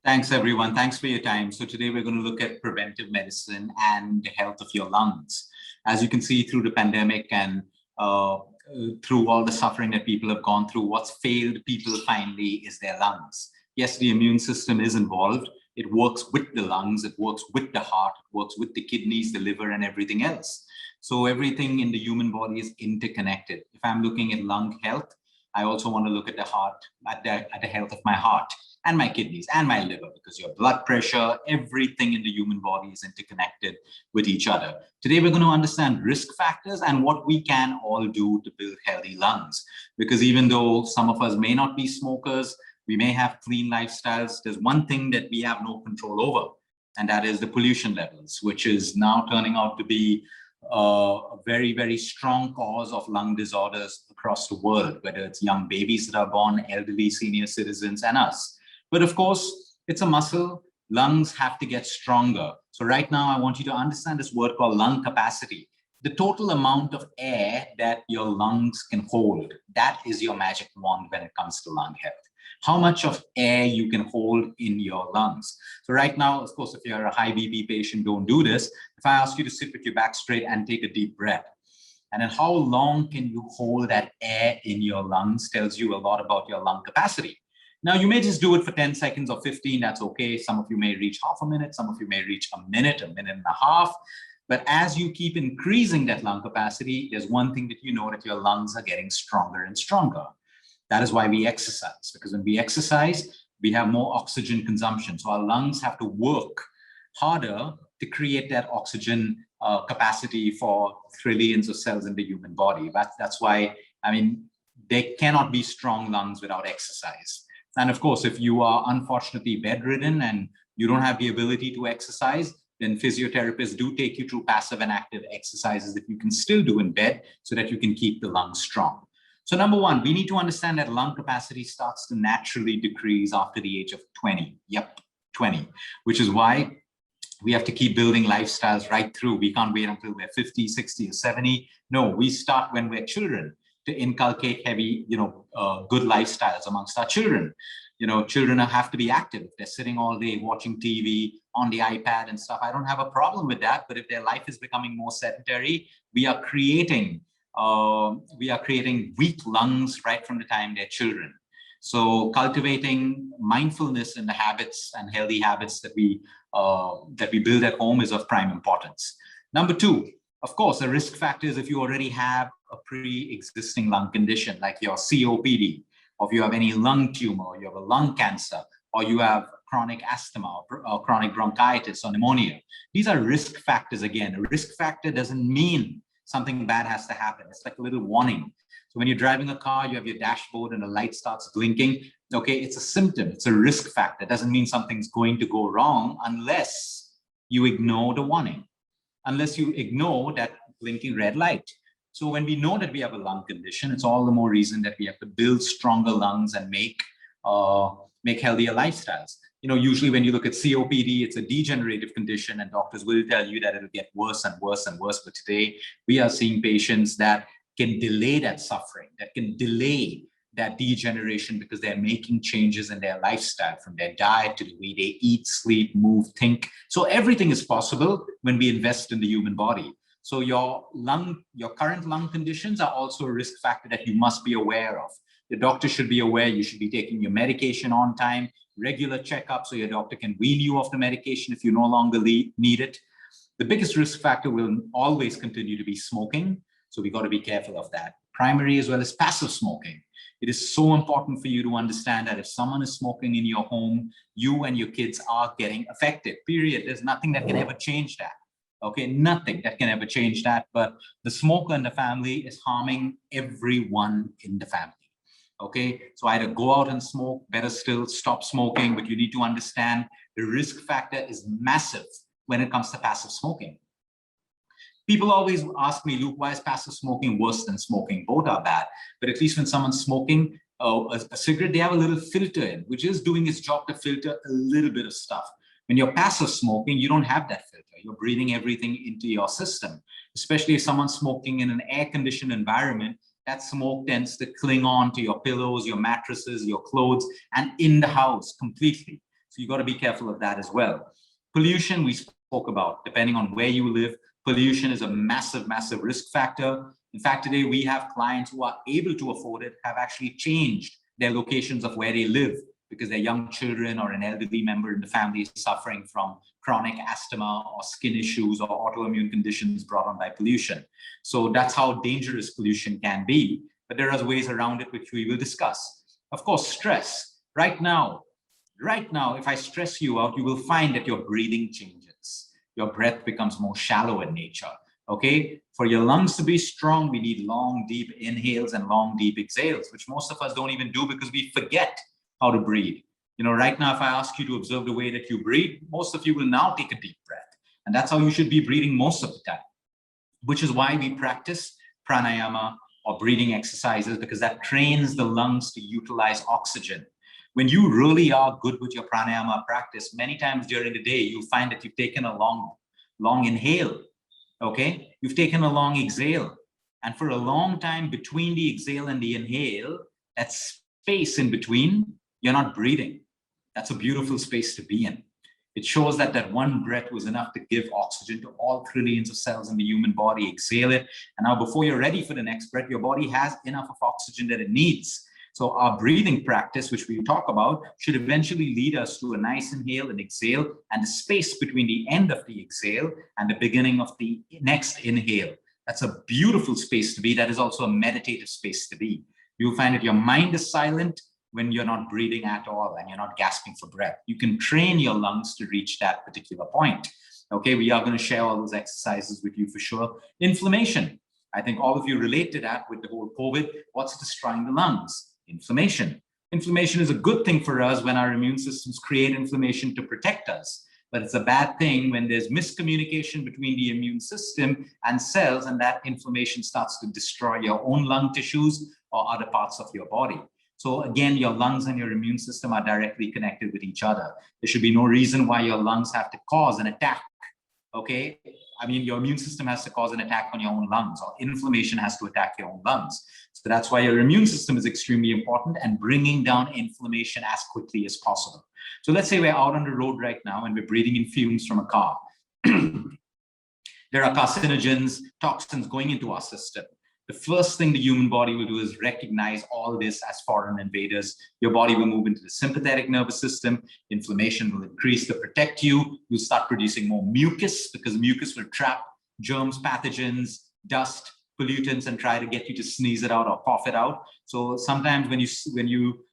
Thanks, everyone. Thanks for your time. So today we're going to look at preventive medicine and the health of your lungs. As you can see through the pandemic and through all the suffering that people have gone through, what's failed people finally is their lungs. Yes, the immune system is involved. It works with the lungs, it works with the heart, it works with the kidneys, the liver, and everything else. So everything in the human body is interconnected. If I'm looking at lung health, I also want to look at the heart, at the health of my heart and my kidneys and my liver, because your blood pressure, everything in the human body is interconnected with each other. Today, we're going to understand risk factors and what we can all do to build healthy lungs. Because even though some of us may not be smokers, we may have clean lifestyles, there's one thing that we have no control over, and that is the pollution levels, which is now turning out to be a very, very strong cause of lung disorders across the world, whether it's young babies that are born, elderly, senior citizens, and us. But of course, it's a muscle. Lungs have to get stronger. So right now, I want you to understand this word called lung capacity. The total amount of air that your lungs can hold, that is your magic wand when it comes to lung health. How much of air you can hold in your lungs. So right now, of course, if you're a high BP patient, don't do this. If I ask you to sit with your back straight and take a deep breath, and then how long can you hold that air in your lungs tells you a lot about your lung capacity. Now, you may just do it for 10 seconds or 15, that's okay. Some of you may reach half a minute, some of you may reach a minute and a half. But as you keep increasing that lung capacity, there's one thing that you know, that your lungs are getting stronger and stronger. That is why we exercise, because when we exercise, we have more oxygen consumption. So our lungs have to work harder to create that oxygen capacity for trillions of cells in the human body. That's why, there cannot be strong lungs without exercise. And of course, if you are unfortunately bedridden and you don't have the ability to exercise, then physiotherapists do take you through passive and active exercises that you can still do in bed so that you can keep the lungs strong. So number one, we need to understand that lung capacity starts to naturally decrease after the age of 20. Yep, 20, which is why we have to keep building lifestyles right through. We can't wait until we're 50, 60, or 70. No, we start when we're children to inculcate heavy, good lifestyles amongst our children. Children have to be active. If they're sitting all day watching TV on the iPad and stuff, I don't have a problem with that. But if their life is becoming more sedentary, we are creating weak lungs right from the time they're children. So cultivating mindfulness in the habits and healthy habits that we build at home is of prime importance. Number two, of course, a risk factor is if you already have a pre-existing lung condition like your COPD, or if you have any lung tumor, or you have a lung cancer, or you have chronic asthma or chronic bronchitis or pneumonia. These are risk factors. Again, a risk factor doesn't mean something bad has to happen. It's like a little warning. So when you're driving a car, you have your dashboard and the light starts blinking. Okay, it's a symptom. It's a risk factor. It doesn't mean something's going to go wrong unless you ignore the warning, unless you ignore that blinking red light. So when we know that we have a lung condition, it's all the more reason that we have to build stronger lungs and make healthier lifestyles. Usually when you look at COPD, it's a degenerative condition, and doctors will tell you that it'll get worse and worse and worse. But today we are seeing patients that can delay that suffering, that can delay that degeneration, because they're making changes in their lifestyle, from their diet to the way they eat, sleep, move, think. So everything is possible when we invest in the human body. So your current lung conditions are also a risk factor that you must be aware of. The doctor should be aware. You should be taking your medication on time, regular checkups, so your doctor can wean you off the medication if you no longer need it. The biggest risk factor will always continue to be smoking. So we got to be careful of that. Primary as well as passive smoking. It is so important for you to understand that if someone is smoking in your home, you and your kids are getting affected, period. There's nothing that can ever change that. Okay, nothing that can ever change that. But the smoker in the family is harming everyone in the family. Okay, so either go out and smoke, better still, stop smoking. But you need to understand the risk factor is massive when it comes to passive smoking. People always ask me, Luke, why is passive smoking worse than smoking? Both are bad. But at least when someone's smoking a cigarette, they have a little filter in, which is doing its job to filter a little bit of stuff. When you're passive smoking, you don't have that filter. You're breathing everything into your system, especially if someone's smoking in an air-conditioned environment. That smoke tends to cling on to your pillows, your mattresses, your clothes, and in the house completely. So you got to be careful of that as well. Pollution, we spoke about. Depending on where you live, pollution is a massive, massive risk factor. In fact, today we have clients who are able to afford it, have actually changed their locations of where they live because their young children or an elderly member in the family is suffering from chronic asthma or skin issues or autoimmune conditions brought on by pollution. So that's how dangerous pollution can be. But there are ways around it, which we will discuss. Of course, stress. Right now, if I stress you out, you will find that your breathing changes. Your breath becomes more shallow in nature. Okay, for your lungs to be strong, we need long, deep inhales and long, deep exhales, which most of us don't even do because we forget how to breathe. You know, right now, if I ask you to observe the way that you breathe, most of you will now take a deep breath. And that's how you should be breathing most of the time, which is why we practice pranayama or breathing exercises, because that trains the lungs to utilize oxygen. When you really are good with your pranayama practice, many times during the day, you'll find that you've taken a long inhale. Okay, you've taken a long exhale. And for a long time between the exhale and the inhale, that space in between, you're not breathing. That's a beautiful space to be in. It shows that that one breath was enough to give oxygen to all trillions of cells in the human body. Exhale it. And now before you're ready for the next breath, your body has enough of oxygen that it needs. So our breathing practice, which we talk about, should eventually lead us to a nice inhale and exhale, and the space between the end of the exhale and the beginning of the next inhale. That's a beautiful space to be. That is also a meditative space to be. You'll find that your mind is silent when you're not breathing at all and you're not gasping for breath. You can train your lungs to reach that particular point. Okay, we are going to share all those exercises with you for sure. Inflammation. I think all of you relate to that with the whole COVID. What's destroying the lungs? Inflammation. Inflammation is a good thing for us when our immune systems create inflammation to protect us. But it's a bad thing when there's miscommunication between the immune system and cells, and that inflammation starts to destroy your own lung tissues or other parts of your body. So again, your lungs and your immune system are directly connected with each other. There should be no reason why your lungs have to cause an attack. Okay, I mean, your immune system has to cause an attack on your own lungs, or inflammation has to attack your own lungs. So that's why your immune system is extremely important, and bringing down inflammation as quickly as possible. So let's say we're out on the road right now and we're breathing in fumes from a car. There are carcinogens, toxins going into our system. The first thing the human body will do is recognize all this as foreign invaders. Your body will move into the sympathetic nervous system. Inflammation will increase to protect you. You'll start producing more mucus, because mucus will trap germs, pathogens, dust, pollutants, and try to get you to sneeze it out or cough it out. So sometimes when you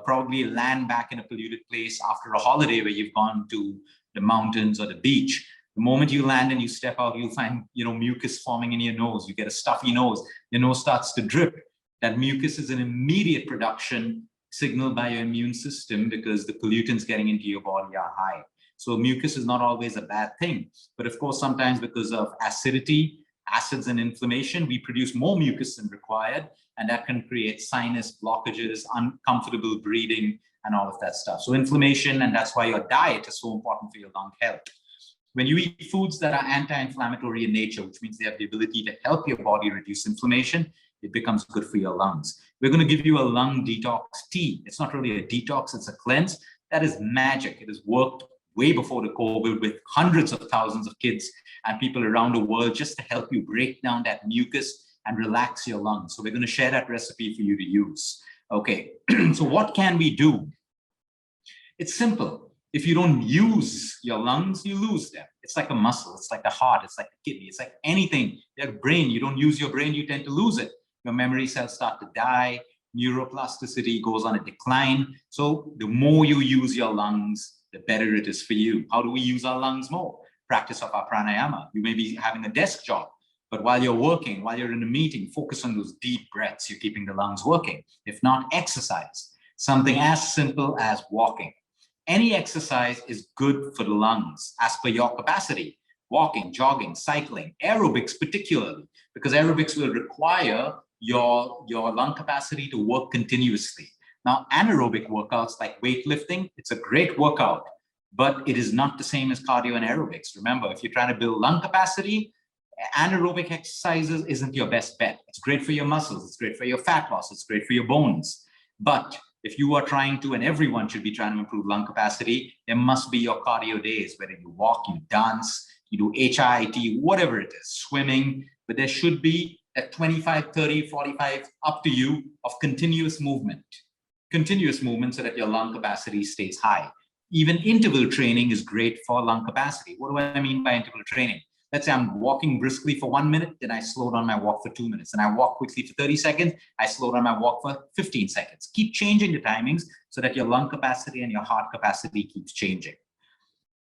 probably land back in a polluted place after a holiday where you've gone to the mountains or the beach, the moment you land and you step out, you'll find, mucus forming in your nose. You get a stuffy nose. Your nose starts to drip. That mucus is an immediate production signaled by your immune system, because the pollutants getting into your body are high. So mucus is not always a bad thing. But of course, sometimes because of acidity, acids, and inflammation, we produce more mucus than required. And that can create sinus blockages, uncomfortable breathing, and all of that stuff. So inflammation, and that's why your diet is so important for your lung health. When you eat foods that are anti-inflammatory in nature, which means they have the ability to help your body reduce inflammation, it becomes good for your lungs. We're going to give you a lung detox tea. It's not really a detox, it's a cleanse. That is magic. It has worked way before the COVID with hundreds of thousands of kids and people around the world, just to help you break down that mucus and relax your lungs. So we're going to share that recipe for you to use. Okay, so what can we do? It's simple. If you don't use your lungs, you lose them. It's like a muscle, it's like a heart, it's like a kidney, it's like anything. Your brain, you don't use your brain, you tend to lose it. Your memory cells start to die, neuroplasticity goes on a decline. So the more you use your lungs, the better it is for you. How do we use our lungs more? Practice of our pranayama. You may be having a desk job, but while you're working, while you're in a meeting, focus on those deep breaths. You're keeping the lungs working. If not, exercise. Something as simple as walking. Any exercise is good for the lungs as per your capacity. Walking, jogging, cycling, aerobics particularly, because aerobics will require your lung capacity to work continuously. Now, anaerobic workouts like weightlifting, it's a great workout, but it is not the same as cardio and aerobics. Remember, if you're trying to build lung capacity, anaerobic exercises isn't your best bet. It's great for your muscles, it's great for your fat loss, it's great for your bones. But If you are trying to, and everyone should be trying to improve lung capacity, there must be your cardio days, whether you walk, you dance, you do HIIT, whatever it is, swimming, but there should be at 25, 30, 45, up to you, of continuous movement so that your lung capacity stays high. Even interval training is great for lung capacity. What do I mean by interval training? Let's say I'm walking briskly for 1 minute, then I slow down my walk for 2 minutes. And I walk quickly for 30 seconds, I slow down my walk for 15 seconds. Keep changing the timings so that your lung capacity and your heart capacity keeps changing.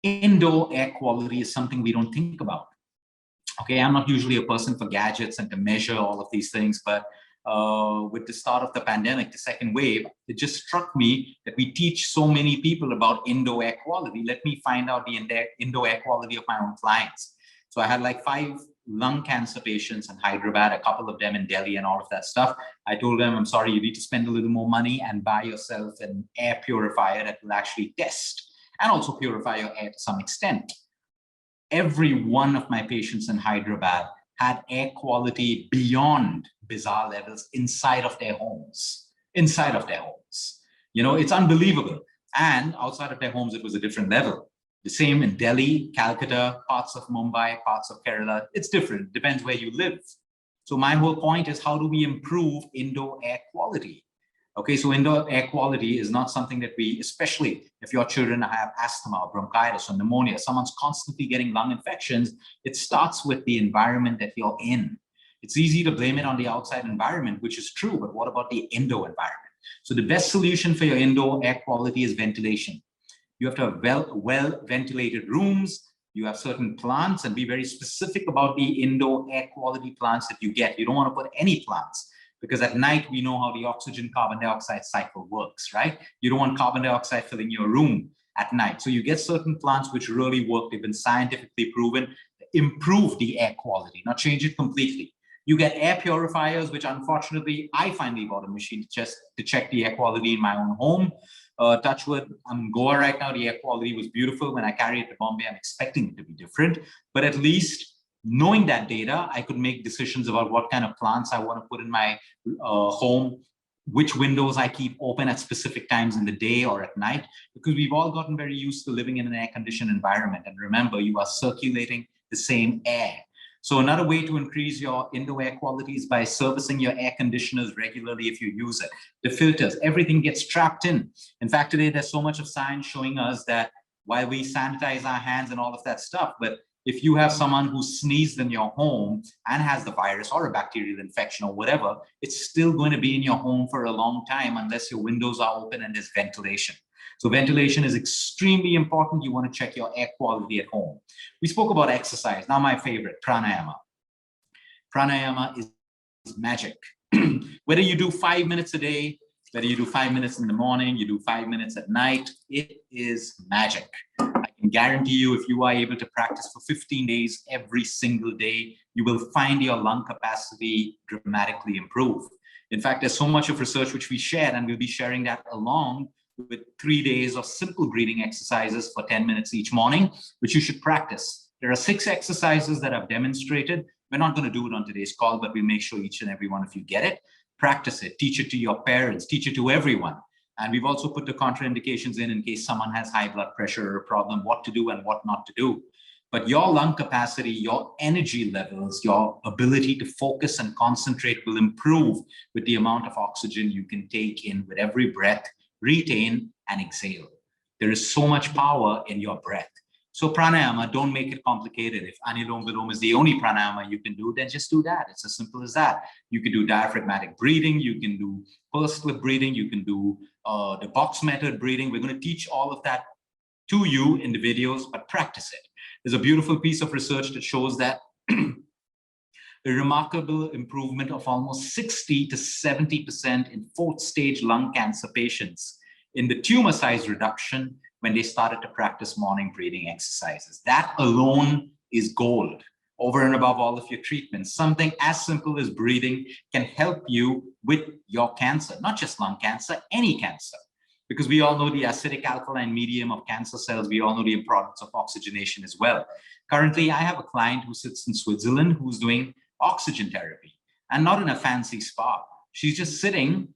Indoor air quality is something we don't think about. Okay, I'm not usually a person for gadgets and to measure all of these things, but with the start of the pandemic, the second wave, it just struck me that we teach so many people about indoor air quality. Let me find out the indoor air quality of my own clients. So I had like 5 lung cancer patients in Hyderabad, a couple of them in Delhi and all of that stuff. I told them, I'm sorry, you need to spend a little more money and buy yourself an air purifier that will actually test and also purify your air to some extent. Every one of my patients in Hyderabad had air quality beyond bizarre levels inside of their homes. You know, it's unbelievable. And outside of their homes, it was a different level. The same in Delhi, Calcutta, parts of Mumbai, parts of Kerala. It's different, depends where you live. So my whole point is, how do we improve indoor air quality? Okay, so indoor air quality is not something that we, especially if your children have asthma or bronchitis or pneumonia, someone's constantly getting lung infections, it starts with the environment that you're in. It's easy to blame it on the outside environment, which is true, but what about the indoor environment? So the best solution for your indoor air quality is ventilation. You have to have well-ventilated rooms. You have certain plants, and be very specific about the indoor air quality plants that you get. You don't want to put any plants, because at night we know how the oxygen carbon dioxide cycle works, right? You don't want carbon dioxide filling your room at night. So you get certain plants which really work. They've been scientifically proven to improve the air quality, not change it completely. You get air purifiers, which unfortunately I finally bought a machine to check the air quality in my own home. Touch wood, I'm in Goa right now. The air quality was beautiful. When I carry it to Bombay, I'm expecting it to be different. But at least knowing that data, I could make decisions about what kind of plants I want to put in my home, which windows I keep open at specific times in the day or at night, because we've all gotten very used to living in an air-conditioned environment. And remember, you are circulating the same air. So another way to increase your indoor air quality is by servicing your air conditioners regularly if you use it. The filters, everything gets trapped in. In fact, today there's so much of science showing us that while we sanitize our hands and all of that stuff, but if you have someone who sneezed in your home and has the virus or a bacterial infection or whatever, it's still going to be in your home for a long time unless your windows are open and there's ventilation. So ventilation is extremely important. You want to check your air quality at home. We spoke about exercise. Now my favorite, pranayama. Pranayama is magic. Whether you do 5 minutes a day, whether you do 5 minutes in the morning, you do 5 minutes at night, it is magic. I can guarantee you, if you are able to practice for 15 days every single day, you will find your lung capacity dramatically improve. In fact, there's so much of research which we shared, and we'll be sharing that along with 3 days of simple breathing exercises for 10 minutes each morning, which you should practice. There are 6 exercises that I've demonstrated. We're not going to do it on today's call, but we'll make sure each and every one of you get it. Practice it, teach it to your parents, teach it to everyone. And we've also put the contraindications in case someone has high blood pressure or a problem, what to do and what not to do. But your lung capacity, your energy levels, your ability to focus and concentrate will improve with the amount of oxygen you can take in with every breath, retain and exhale. There is so much power in your breath. So pranayama, don't make it complicated. If Anulom Vilom is the only pranayama you can do, then just do that. It's as simple as that. You can do diaphragmatic breathing, you can do pursed lip breathing, you can do the box method breathing. We're going to teach all of that to you in the videos, but practice it. There's a beautiful piece of research that shows that a remarkable improvement of almost 60 to 70% in 4th stage lung cancer patients in the tumor size reduction when they started to practice morning breathing exercises. That alone is gold over and above all of your treatments. Something as simple as breathing can help you with your cancer, not just lung cancer, any cancer. Because we all know the acidic alkaline medium of cancer cells. We all know the importance of oxygenation as well. Currently, I have a client who sits in Switzerland who's doing oxygen therapy, and not in a fancy spa. She's just sitting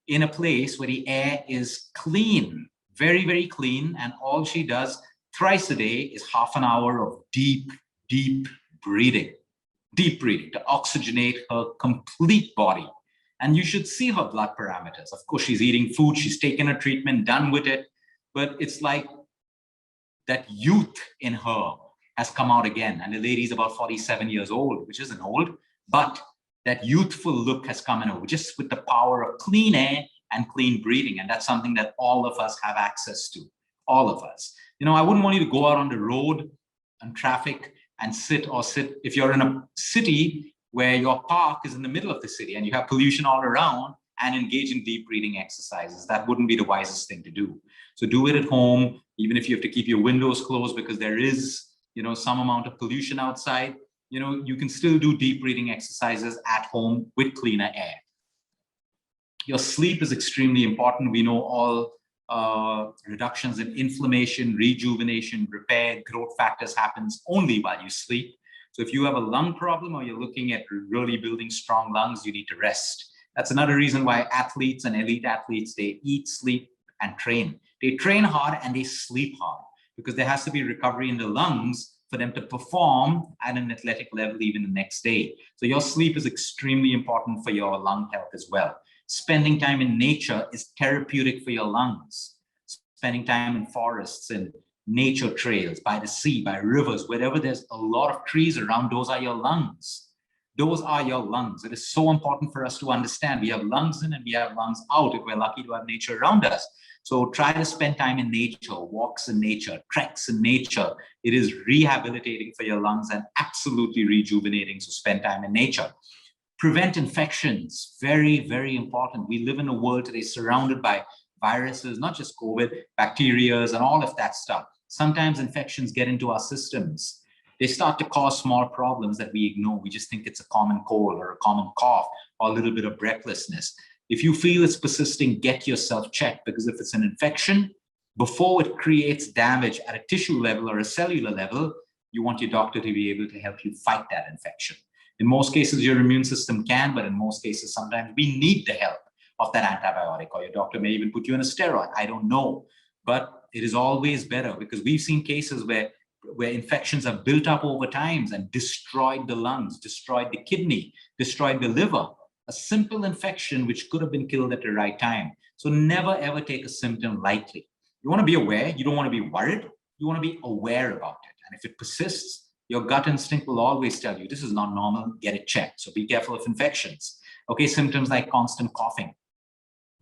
in a place where the air is clean, very, very clean. And all she does thrice a day is half an hour of deep, deep breathing to oxygenate her complete body. And you should see her blood parameters. Of course, she's eating food, she's taken her treatment, done with it. But it's like that youth in her has come out again. And the lady's about 47 years old, which isn't old, but that youthful look has come in over just with the power of clean air and clean breathing. And that's something that all of us have access to, all of us. You know, I wouldn't want you to go out on the road and traffic and sit, if you're in a city where your park is in the middle of the city and you have pollution all around, and engage in deep breathing exercises. That wouldn't be the wisest thing to do. So do it at home, even if you have to keep your windows closed because there is, you know, some amount of pollution outside. You know, you can still do deep breathing exercises at home with cleaner air. Your sleep is extremely important. We know all reductions in inflammation, rejuvenation, repair, growth factors happens only while you sleep. So if you have a lung problem or you're looking at really building strong lungs, you need to rest. That's another reason why athletes and elite athletes, they eat, sleep, and train. They train hard and they sleep hard because there has to be recovery in the lungs for them to perform at an athletic level even the next day. So your sleep is extremely important for your lung health as well. Spending time in nature is therapeutic for your lungs. Spending time in forests and nature trails, by the sea, by rivers, wherever there's a lot of trees around, those are your lungs. Those are your lungs. It is so important for us to understand. We have lungs in and we have lungs out if we're lucky to have nature around us. So try to spend time in nature, walks in nature, treks in nature. It is rehabilitating for your lungs and absolutely rejuvenating. So spend time in nature. Prevent infections, very, very important. We live in a world today surrounded by viruses, not just COVID, bacteria, and all of that stuff. Sometimes infections get into our systems. They start to cause small problems that we ignore. We just think it's a common cold or a common cough or a little bit of breathlessness. If you feel it's persisting, get yourself checked, because if it's an infection, before it creates damage at a tissue level or a cellular level, you want your doctor to be able to help you fight that infection. In most cases, your immune system can, but in most cases, sometimes we need the help of that antibiotic, or your doctor may even put you on a steroid. I don't know, but it is always better, because we've seen cases where infections have built up over time and destroyed the lungs, destroyed the kidney, destroyed the liver. A simple infection which could have been killed at the right time. So never ever take a symptom lightly. You want to be aware. You don't want to be worried. You want to be aware about it. And if it persists, your gut instinct will always tell you this is not normal, get it checked. So be careful of infections. Okay, symptoms like constant coughing,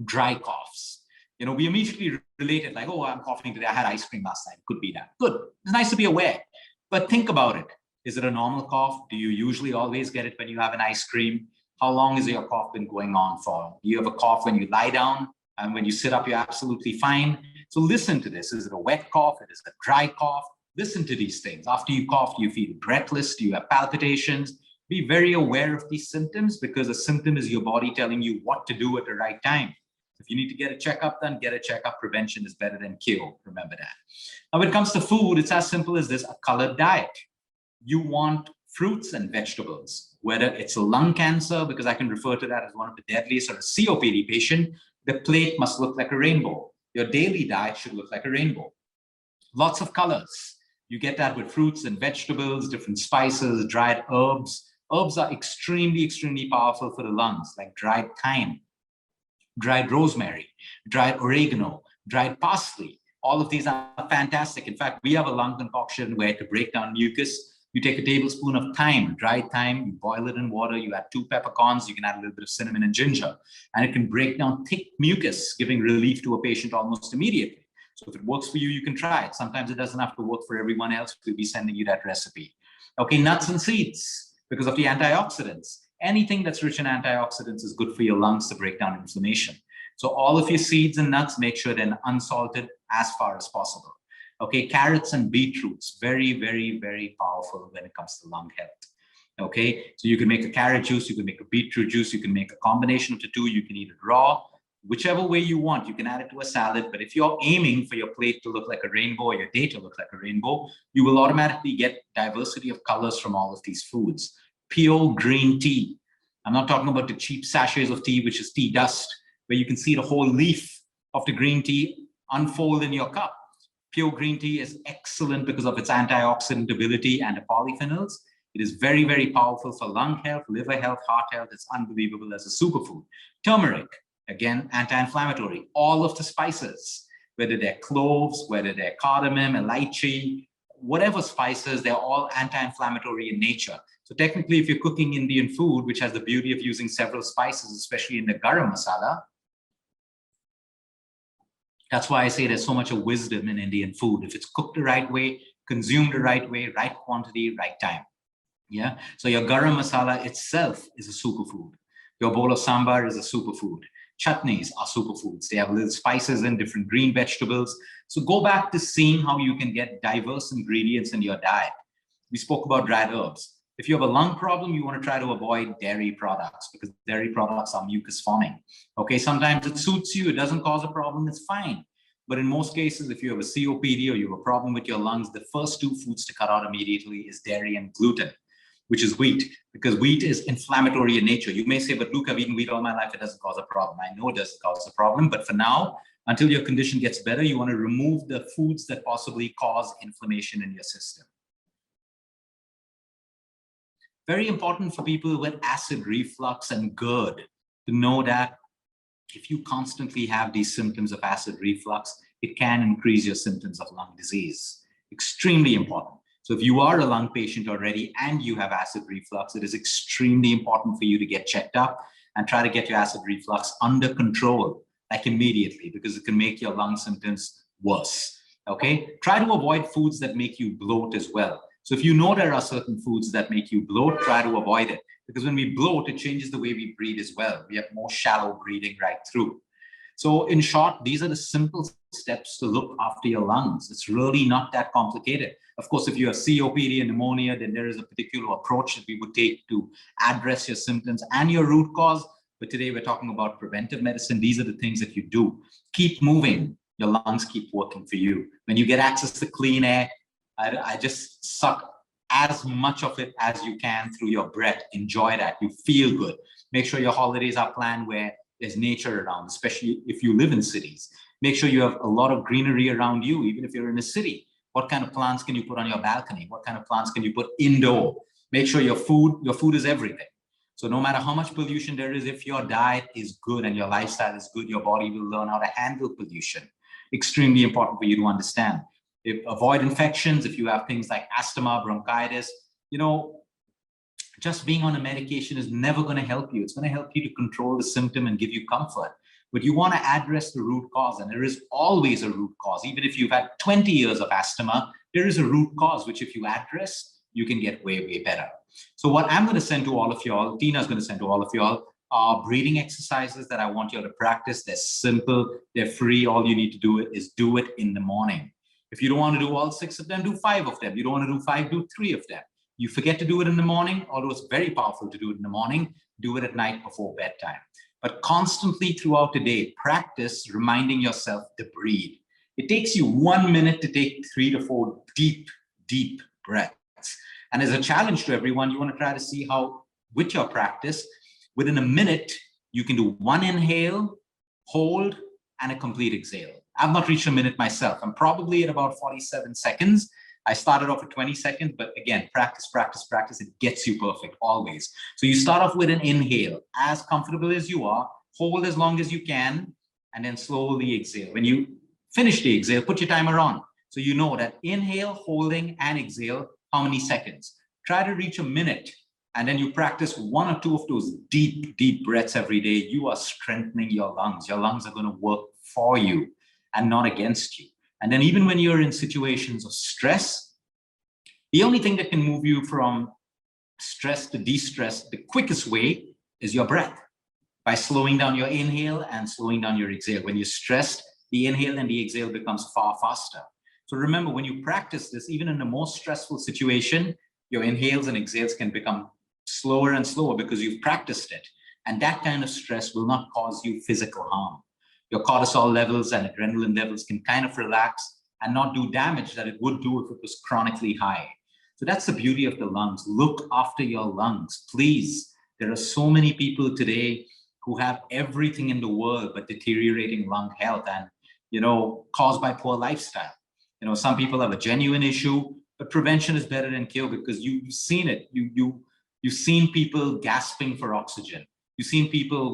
dry coughs. You know, we immediately relate it like, oh, I'm coughing today. I had ice cream last night. Could be that. Good. It's nice to be aware. But think about it. Is it a normal cough? Do you usually always get it when you have an ice cream? How long has your cough been going on for? Do you have a cough when you lie down? And when you sit up, you're absolutely fine. So listen to this. Is it a wet cough? Is it a dry cough? Listen to these things. After you cough, do you feel breathless? Do you have palpitations? Be very aware of these symptoms, because a symptom is your body telling you what to do at the right time. If you need to get a checkup done, get a checkup. Prevention is better than cure. Remember that. Now, when it comes to food, it's as simple as this: a colored diet. You want fruits and vegetables, whether it's a lung cancer, because I can refer to that as one of the deadliest, or a COPD patient, the plate must look like a rainbow. Your daily diet should look like a rainbow. Lots of colors. You get that with fruits and vegetables, different spices, dried herbs. Herbs are extremely, extremely powerful for the lungs, like dried thyme, dried rosemary, dried oregano, dried parsley. All of these are fantastic. In fact, we have a lung concoction where, to break down mucus, you take a tablespoon of thyme, dried thyme, you boil it in water, you add 2 peppercorns, you can add a little bit of cinnamon and ginger, and it can break down thick mucus, giving relief to a patient almost immediately. So if it works for you, you can try it. Sometimes it doesn't have to work for everyone else. We'll be sending you that recipe. Okay, nuts and seeds, because of the antioxidants. Anything that's rich in antioxidants is good for your lungs to break down inflammation. So all of your seeds and nuts, make sure they're unsalted as far as possible. Okay, carrots and beetroots, very, very, very powerful when it comes to lung health. Okay, so you can make a carrot juice, you can make a beetroot juice, you can make a combination of the two, you can eat it raw, whichever way you want. You can add it to a salad, but if you're aiming for your plate to look like a rainbow, or your day to look like a rainbow, you will automatically get diversity of colors from all of these foods. Pure green tea. I'm not talking about the cheap sachets of tea, which is tea dust. where you can see the whole leaf of the green tea unfold in your cup. Pure green tea is excellent because of its antioxidant ability and the polyphenols. It is very, very powerful for lung health, liver health, heart health. It's unbelievable as a superfood. Turmeric, again, anti-inflammatory. All of the spices, whether they're cloves, whether they're cardamom, elaichi, whatever spices, they're all anti-inflammatory in nature. So technically, if you're cooking Indian food, which has the beauty of using several spices, especially in the garam masala, that's why I say there's so much of wisdom in Indian food. If it's cooked the right way, consumed the right way, right quantity, right time. Yeah. So your garam masala itself is a superfood. Your bowl of sambar is a superfood. Chutneys are superfoods. They have little spices and different green vegetables. So go back to seeing how you can get diverse ingredients in your diet. We spoke about dried herbs. If you have a lung problem, you want to try to avoid dairy products because dairy products are mucus forming. Okay, sometimes it suits you, it doesn't cause a problem, it's fine. But in most cases, if you have a COPD or you have a problem with your lungs, the first two foods to cut out immediately is dairy and gluten, which is wheat, because wheat is inflammatory in nature. You may say, but Luke, I've eaten wheat all my life, it doesn't cause a problem. I know it doesn't cause a problem, but for now, until your condition gets better, you want to remove the foods that possibly cause inflammation in your system. Very important for people with acid reflux and GERD to know that if you constantly have these symptoms of acid reflux, it can increase your symptoms of lung disease. Extremely important. So if you are a lung patient already and you have acid reflux, it is extremely important for you to get checked up and try to get your acid reflux under control, like immediately, because it can make your lung symptoms worse. Okay? Try to avoid foods that make you bloat as well. So if you know there are certain foods that make you bloat, try to avoid it. Because when we bloat, it changes the way we breathe as well. We have more shallow breathing right through. So in short, these are the simple steps to look after your lungs. It's really not that complicated. Of course, if you have COPD and pneumonia, then there is a particular approach that we would take to address your symptoms and your root cause. But today we're talking about preventive medicine. These are the things that you do. Keep moving. Your lungs keep working for you. When you get access to clean air, I just suck as much of it as you can through your breath. Enjoy that. You feel good. Make sure your holidays are planned where there's nature around, especially if you live in cities. Make sure you have a lot of greenery around you, even if you're in a city. What kind of plants can you put on your balcony? What kind of plants can you put indoor? Make sure your food is everything. So no matter how much pollution there is, if your diet is good and your lifestyle is good, your body will learn how to handle pollution. Extremely important for you to understand. Avoid infections. If you have things like asthma, bronchitis, just being on a medication is never going to help you. It's going to help you to control the symptom and give you comfort. But you want to address the root cause, and there is always a root cause. Even if you've had 20 years of asthma, there is a root cause, which if you address, you can get way, way better. So what I'm going to send to all of y'all, Tina's going to send to all of y'all, are breathing exercises that I want you to practice. They're simple, they're free. All you need to do is do it in the morning. If you don't want to do all 6 of them, do 5 of them. You don't want to do 5, do 3 of them. You forget to do it in the morning, although it's very powerful to do it in the morning, do it at night before bedtime. But constantly throughout the day, practice reminding yourself to breathe. It takes you 1 minute to take 3 to 4 deep, deep breaths. And as a challenge to everyone, you want to try to see how, with your practice, within a minute, you can do 1 inhale, hold, and a complete exhale. I've not reached a minute myself. I'm probably at about 47 seconds. I started off at 20 seconds, but again, practice, practice, practice. It gets you perfect always. So you start off with an inhale, as comfortable as you are, hold as long as you can, and then slowly exhale. When you finish the exhale, put your timer on. So you know that inhale, holding, and exhale, how many seconds. Try to reach a minute, and then you practice 1 or 2 of those deep, deep breaths every day. You are strengthening your lungs. Your lungs are going to work for you and not against you. And then even when you're in situations of stress, the only thing that can move you from stress to de-stress the quickest way is your breath, by slowing down your inhale and slowing down your exhale. When you're stressed, the inhale and the exhale becomes far faster. So remember, when you practice this, even in the most stressful situation, your inhales and exhales can become slower and slower because you've practiced it. And that kind of stress will not cause you physical harm. Your cortisol levels and adrenaline levels can kind of relax and not do damage that it would do if it was chronically high. So that's the beauty of the lungs. Look after your lungs, please. There are so many people today who have everything in the world but deteriorating lung health, and caused by poor lifestyle. Some people have a genuine issue, but prevention is better than cure, because you've seen it. You've seen people gasping for oxygen. You've seen people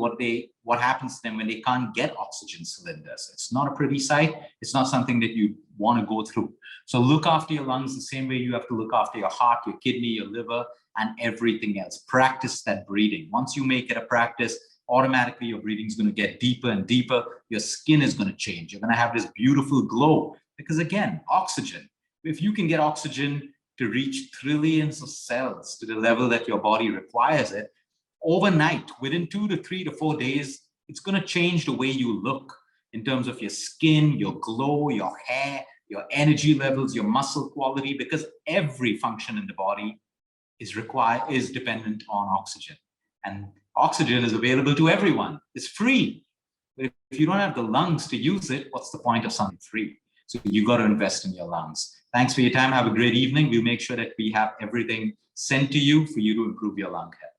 what happens to them when they can't get oxygen cylinders. It's not a pretty sight. It's not something that you want to go through. So look after your lungs the same way you have to look after your heart, your kidney, your liver, and everything else. Practice that breathing. Once you make it a practice, automatically your breathing is going to get deeper and deeper. Your skin is going to change. You're going to have this beautiful glow, because again, oxygen. If you can get oxygen to reach trillions of cells to the level that your body requires it, overnight, within 2 to 3 to 4 days, it's going to change the way you look in terms of your skin, your glow, your hair, your energy levels, your muscle quality, because every function in the body is dependent on oxygen. And oxygen is available to everyone. It's free. But if you don't have the lungs to use it, what's the point of something free? So you got to invest in your lungs. Thanks for your time. Have a great evening. We'll make sure that we have everything sent to you for you to improve your lung health.